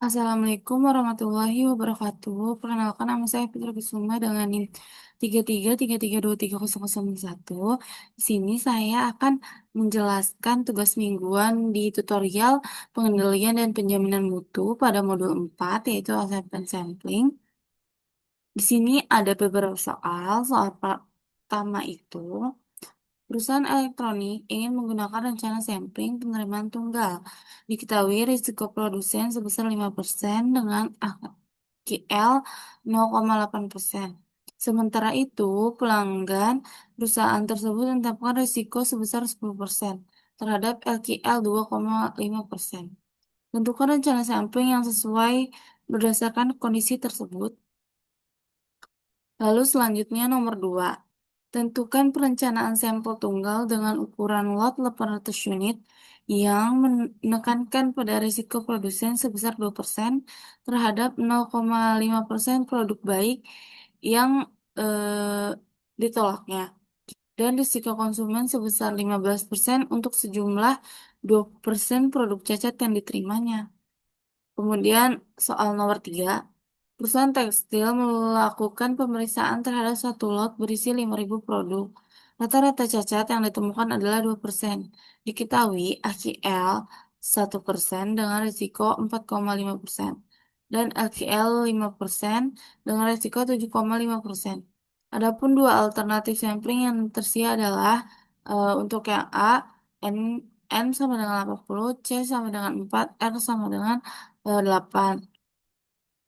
Assalamualaikum warahmatullahi wabarakatuh. Perkenalkan nama saya Fitri Kusuma dengan NIM 3333230001. Di sini saya akan menjelaskan tugas mingguan di tutorial pengendalian dan penjaminan mutu pada modul 4 yaitu acceptance sampling. Di sini ada beberapa soal. Soal pertama itu perusahaan elektronik ingin menggunakan rencana sampling penerimaan tunggal. Diketahui risiko produsen sebesar 5% dengan AKL 0,8%. Sementara itu, pelanggan perusahaan tersebut menetapkan risiko sebesar 10% terhadap LKL 2,5%. Tentukan rencana sampling yang sesuai berdasarkan kondisi tersebut. Lalu selanjutnya nomor 2. Tentukan perencanaan sampel tunggal dengan ukuran lot 800 unit yang menekankan pada risiko produsen sebesar 2% terhadap 0,5% produk baik yang ditolaknya dan risiko konsumen sebesar 15% untuk sejumlah 2% produk cacat yang diterimanya. Kemudian soal nomor 3, perusahaan tekstil melakukan pemeriksaan terhadap satu lot berisi 5.000 produk. Rata-rata cacat yang ditemukan adalah 2%. Diketahui AQL 1% dengan risiko 4,5% dan LQL 5% dengan risiko 7,5%. Adapun dua alternatif sampling yang tersedia adalah untuk yang A, N, N sama dengan 80, C sama dengan 4, R sama dengan 8.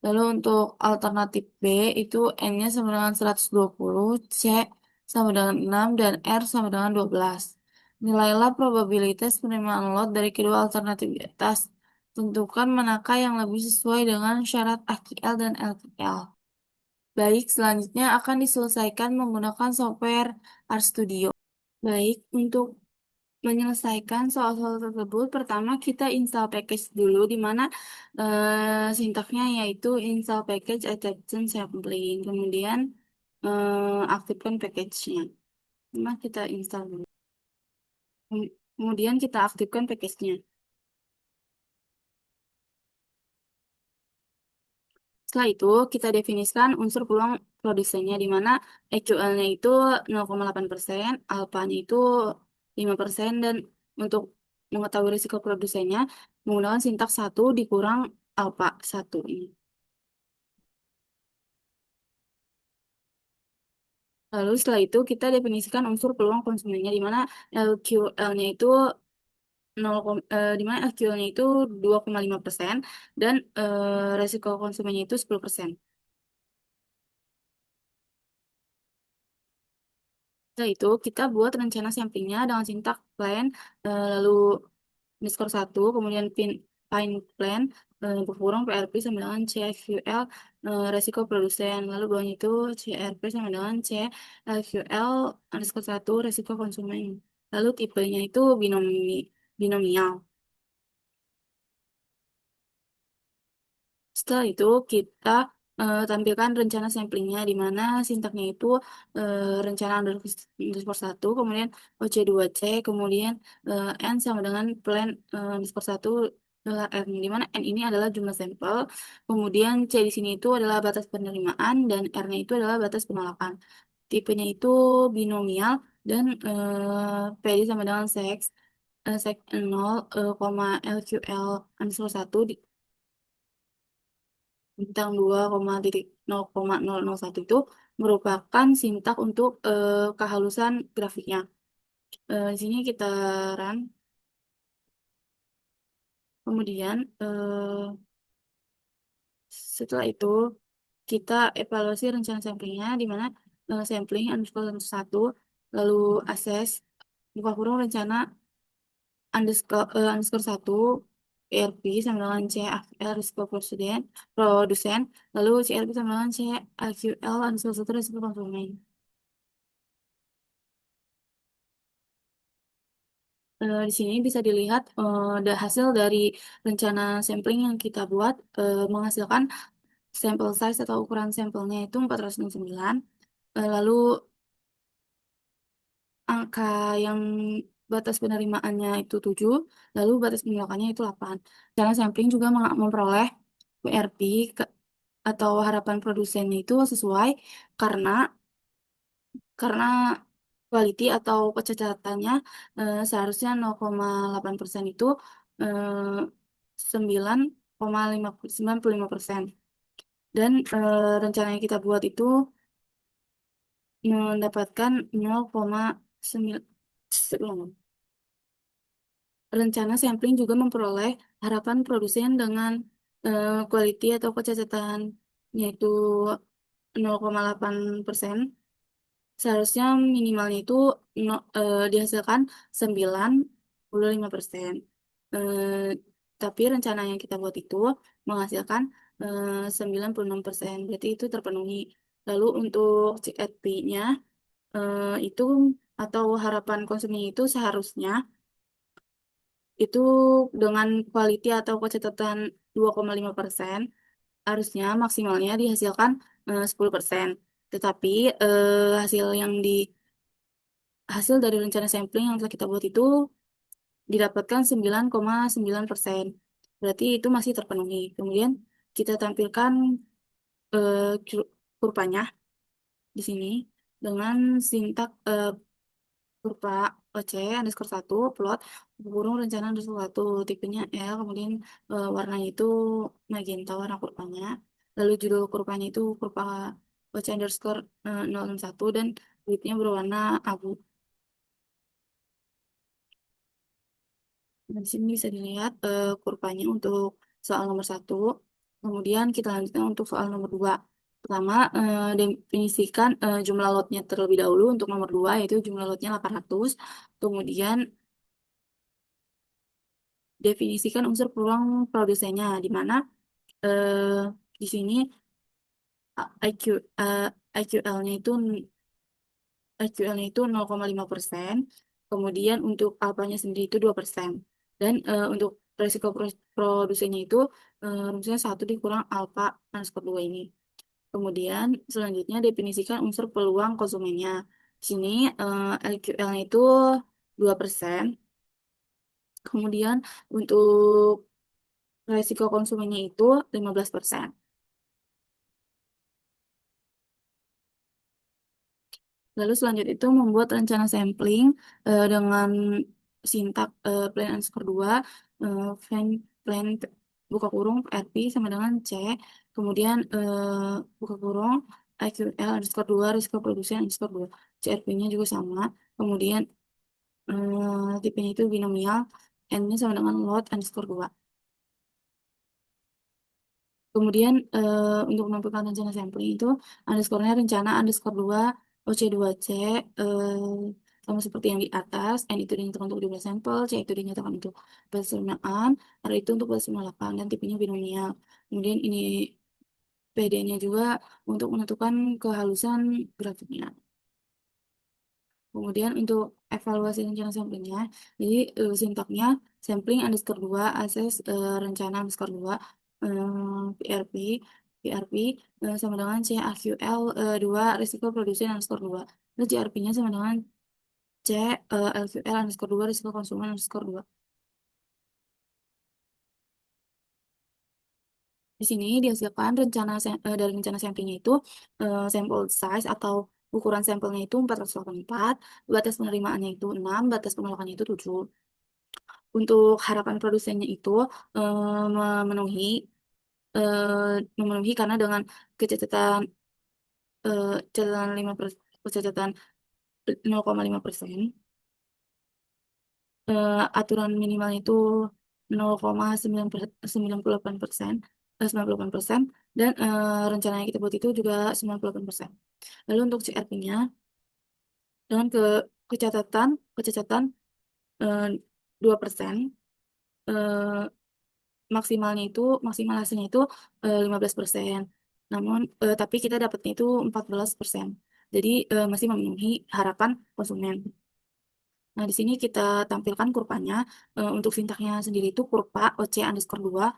Lalu untuk alternatif B itu N-nya sama dengan 120, C sama dengan 6, dan R sama dengan 12. Nilailah probabilitas penerimaan lot dari kedua alternatif di atas. Tentukan manakah yang lebih sesuai dengan syarat AQL dan LQL. Baik, selanjutnya akan diselesaikan menggunakan software RStudio. Baik, untuk menyelesaikan soal-soal tersebut, pertama kita install package dulu, di mana sintaknya yaitu install package attachment sampling. Kemudian aktifkan package-nya. Nah, kita install dulu. Kemudian kita aktifkan package-nya. Setelah itu, kita definisikan unsur peluang produksinya, di mana EQL-nya itu 0,8%, alpha-nya itu 5%, dan untuk mengetahui risiko produsennya, menggunakan sintaks 1 dikurang alpha 1 ini. Lalu setelah itu, kita definisikan unsur peluang konsumennya, di mana LQL-nya itu 2,5% dan resiko konsumennya itu 10%. Setelah itu, kita buat rencana samplingnya dengan sintak plan, lalu underscore 1, kemudian pine plan, berkurang PRP sama dengan CFQL, resiko produsen. Lalu bawahnya itu CRP sama dengan CLQL underscore 1, resiko konsumen. Lalu tipenya itu binomial. Setelah itu kita tampilkan rencana samplingnya, di mana sintaknya itu rencana underscore 1, kemudian OC2C, kemudian N sama dengan plan underscore 1 adalah N, di mana N ini adalah jumlah sampel, kemudian C di sini itu adalah batas penerimaan, dan R-nya itu adalah batas penolakan. Tipenya itu binomial, dan PD sama dengan sec 0, LQL underscore 1 bintang 2,0,001 itu merupakan sintak untuk kehalusan grafiknya. Di sini kita run. Kemudian setelah itu kita evaluasi rencana samplingnya, di mana sampling underscore 1, lalu akses buka kurung rencana underscore 1 ERP sama dengan CFL risiko produsen, lalu CRP sama dengan CAQL underscore 1 risiko konsumen. Di sini bisa dilihat hasil dari rencana sampling yang kita buat menghasilkan sampel size atau ukuran sampelnya itu 469. Lalu angka yang batas penerimaannya itu 7, lalu batas penolakannya itu 8. Rencana sampling juga memperoleh WRP atau harapan produsennya itu sesuai karena karena quality atau kecocokannya seharusnya 0,8% itu eh, 95% dan rencana yang kita buat itu mendapatkan 0,9. Rencana sampling juga memperoleh harapan produsen dengan quality atau kecacatan yaitu 0,8%. Seharusnya minimalnya itu dihasilkan 95%. Eh, tapi rencana yang kita buat itu menghasilkan 96%. Berarti itu terpenuhi. Lalu untuk CSP-nya itu atau harapan konsumen itu seharusnya itu dengan quality atau kecacatan 2,5%, harusnya maksimalnya dihasilkan 10%. Tetapi hasil dari rencana sampling yang telah kita buat itu didapatkan 9,9%. Berarti itu masih terpenuhi. Kemudian kita tampilkan kurvanya di sini dengan sintak kurva OC underscore 1 plot burung rencana underscore 1 tipenya L, kemudian warnanya itu magenta warna kurvanya, lalu judul kurvanya itu kurva OC underscore 061 dan widthnya berwarna abu. Nah, di sini bisa dilihat kurvanya untuk soal nomor satu. Kemudian kita lanjutkan untuk soal nomor dua. Pertama, definisikan jumlah lotnya terlebih dahulu untuk nomor dua, yaitu jumlah lotnya 800. Kemudian definisikan unsur peluang produsennya, di mana eh, di sini IQ, IQL-nya itu IQL-nya itu 0,5%. Kemudian untuk alpanya sendiri itu 2%. Dan untuk resiko produsennya itu rumusnya 1 dikurang alfa underscore 2 ini. Kemudian selanjutnya definisikan unsur peluang konsumennya. Di sini LQL-nya itu 2%. Kemudian untuk resiko konsumennya itu 15%. Lalu selanjutnya itu membuat rencana sampling dengan sintak plan underscore 2, plan, plan buka kurung RP sama dengan C, kemudian buka kurung IQL underscore 2, risiko produsen underscore 2, CRP-nya juga sama, kemudian tipenya itu binomial, N-nya sama dengan lot underscore 2. Kemudian untuk menampilkan rencana sampling itu underscore-nya rencana underscore 2 OC2C sama seperti yang di atas. N itu dinyatakan untuk 12 sampel, C itu dinyatakan untuk batas penggunaan, R itu untuk batas 58 dan tipenya binomial. Kemudian ini PD-nya juga untuk menentukan kehalusan grafiknya. Kemudian untuk evaluasi rencana samplingnya, jadi sintaknya sampling underscore 2, akses rencana underscore 2, PRP, PRP sama dengan CAQL 2, risiko produsen underscore 2. Terus CRP-nya sama dengan C LQL underscore 2, risiko konsumen underscore 2. Di sini dihasilkan dari rencana samplingnya itu sampel size atau ukuran sampelnya itu 484, batas penerimaannya itu 6, batas penolakannya itu 7. Untuk harapan produsennya itu memenuhi memenuhi karena dengan kecacatan catatan 5%, 0,5%, aturan minimalnya itu 0,98%, 98%, dan rencana yang kita buat itu juga 98%. Lalu untuk CRP-nya dengan kecacatan eh, 2%, eh, maksimal hasilnya itu 15%. Namun tapi kita dapatnya itu 14%. Jadi masih memenuhi harapan konsumen. Nah, di sini kita tampilkan kurvanya. Untuk sintaknya sendiri itu kurva OC underscore 2,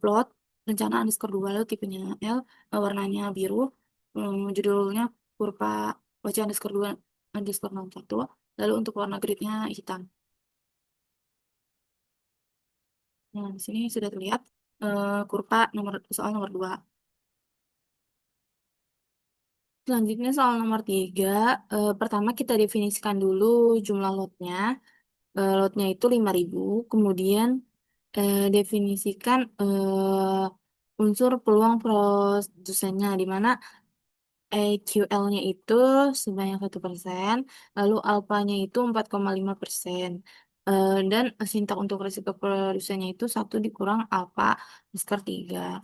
plot rencana underscore 2, lalu tipenya L, warnanya biru, judulnya kurva OC underscore 2 underscore 01, lalu untuk warna gridnya hitam. Nah, di sini sudah terlihat. kurva soal nomor 2. Selanjutnya soal nomor 3, pertama kita definisikan dulu jumlah lotnya. Lotnya itu 5.000. Kemudian definisikan unsur peluang produsennya, di mana EQL-nya itu sebanyak 1%, lalu alpanya itu 4,5%. Dan sintak untuk risiko produsennya itu 1 dikurang alfa diskar 3.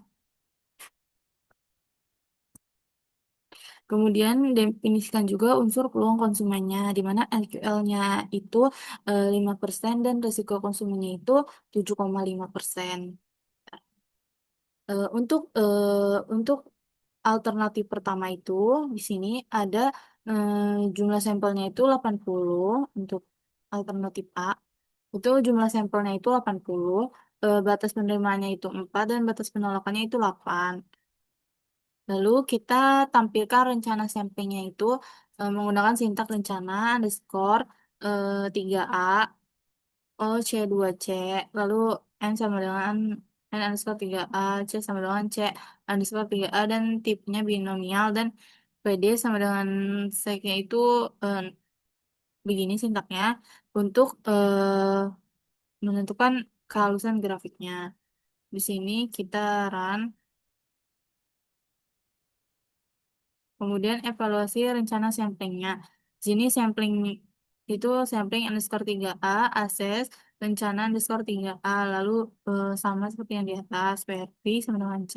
Kemudian definisikan juga unsur peluang konsumennya, di mana LQL-nya itu 5% dan risiko konsumennya itu 7,5%. Untuk alternatif pertama itu di sini ada jumlah sampelnya itu 80 untuk alternatif A. Itu jumlah sampelnya itu 80, batas penerimaannya itu 4 dan batas penolakannya itu 8. Lalu kita tampilkan rencana sampingnya itu menggunakan sintak rencana underscore 3A, O C2C, lalu N sama dengan N underscore 3A, C sama dengan C underscore 3A, dan tipenya binomial, dan PD sama dengan seknya itu eh, begini sintaknya untuk menentukan kehalusan grafiknya. Di sini kita run. Kemudian evaluasi rencana samplingnya. Di sini sampling itu sampling underscore 3A, akses rencana underscore 3A, lalu sama seperti yang di atas, PRP sama dengan C,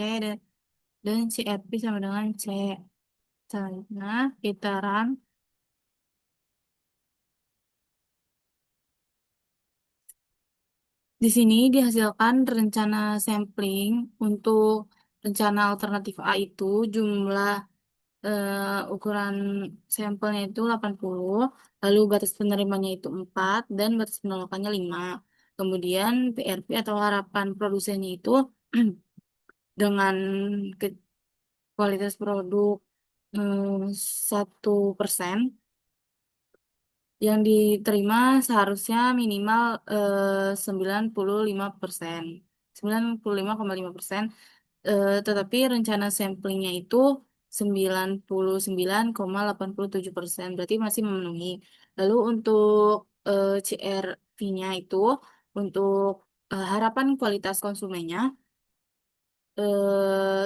dan CRP sama dengan C. Selanjutnya kita run. Di sini dihasilkan rencana sampling untuk rencana alternatif A itu jumlah ukuran sampelnya itu 80, lalu batas penerimanya itu 4 dan batas penolakannya 5. Kemudian PRP atau harapan produsennya itu dengan kualitas produk 1%, yang diterima seharusnya minimal 95%. 95,5%. Tetapi rencana samplingnya itu 99,87%, berarti masih memenuhi. Lalu untuk CRV-nya itu untuk harapan kualitas konsumennya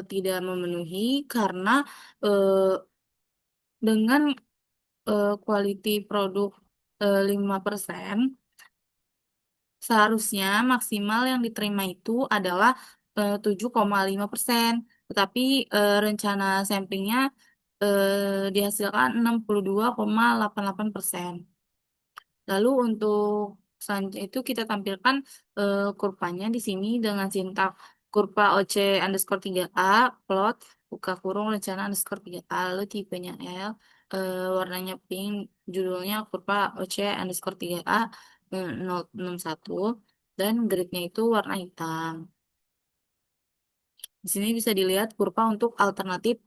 tidak memenuhi karena eh, dengan quality produk 5%, seharusnya maksimal yang diterima itu adalah 7,5%, tetapi rencana samplingnya dihasilkan 62,88%. Lalu untuk selanjutnya itu kita tampilkan kurvanya di sini dengan sintak kurva OC underscore 3A, plot, buka kurung, rencana underscore 3A, lalu tipenya L, warnanya pink, judulnya kurva OC underscore 3A 061, dan gridnya itu warna hitam. Di sini bisa dilihat kurva untuk alternatif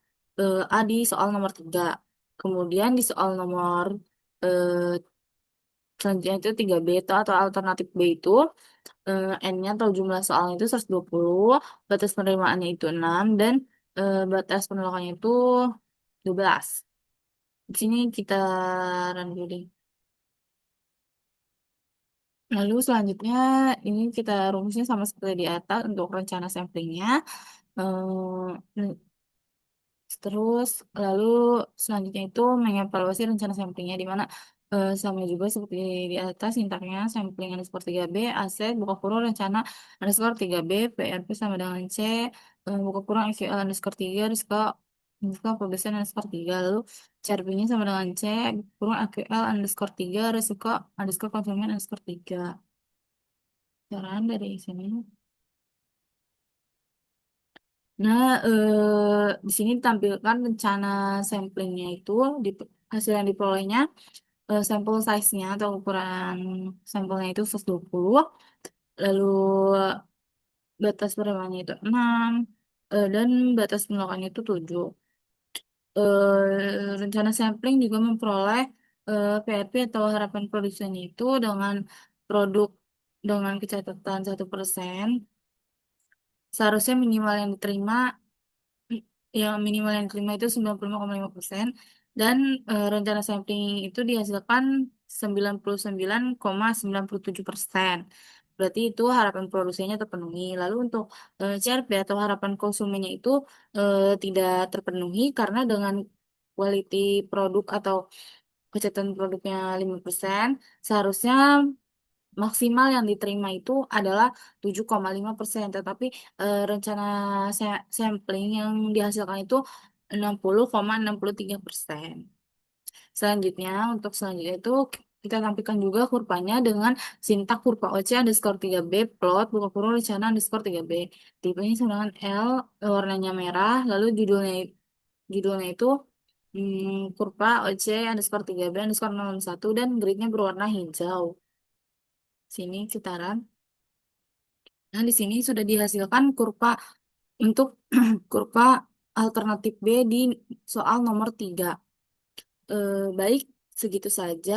A di soal nomor 3. Kemudian di soal nomor eh, selanjutnya itu 3B itu atau alternatif B itu N-nya atau jumlah soalnya itu 120, batas penerimaannya itu 6, dan batas penolakannya itu 12. Di sini kita run dulu deh. Lalu selanjutnya ini kita rumusnya sama seperti di atas untuk rencana samplingnya. Eh, Terus lalu selanjutnya itu mengevaluasi rencana samplingnya, di mana sama juga seperti di atas sintaknya sampling underscore 3B, aset buka kurung rencana underscore 3B, PRP sama dengan C, buka kurung SQL underscore 3, risiko underscore produsen underscore 3, lalu CRP-nya sama dengan C, buka kurung AQL underscore 3, risiko underscore konsumen underscore 3. Caraan dari sini. Nah, di sini ditampilkan rencana samplingnya itu di hasil yang diperolehnya, sampel size-nya atau ukuran sampelnya itu 120, lalu batas perimannya itu 6, dan batas penolakannya itu 7. Rencana sampling juga memperoleh PRP atau harapan produksinya itu dengan produk dengan kecatatan 1%, Seharusnya minimal yang diterima yang minimal yang diterima itu 95,5% dan rencana sampling itu dihasilkan 99,97%. Berarti itu harapan produsennya terpenuhi. Lalu untuk CRP atau harapan konsumennya itu tidak terpenuhi karena dengan quality produk atau kecacatan produknya 5%, seharusnya maksimal yang diterima itu adalah 7,5%, tetapi rencana sampling yang dihasilkan itu 60,63%. Selanjutnya itu kita tampilkan juga kurvanya dengan sintak kurva OC underscore 3B plot buka kurung rencana underscore 3B. Tipenya sama dengan L, warnanya merah, lalu judulnya itu kurva OC underscore 3B underscore 01 dan gridnya berwarna hijau. Sini sekitaran. Nah, di sini sudah dihasilkan kurva untuk kurva alternatif B di soal nomor 3. Baik, segitu saja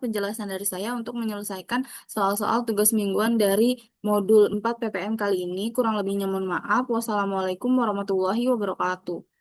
penjelasan dari saya untuk menyelesaikan soal-soal tugas mingguan dari modul 4 PPM kali ini. Kurang lebihnya mohon maaf. Wassalamualaikum warahmatullahi wabarakatuh.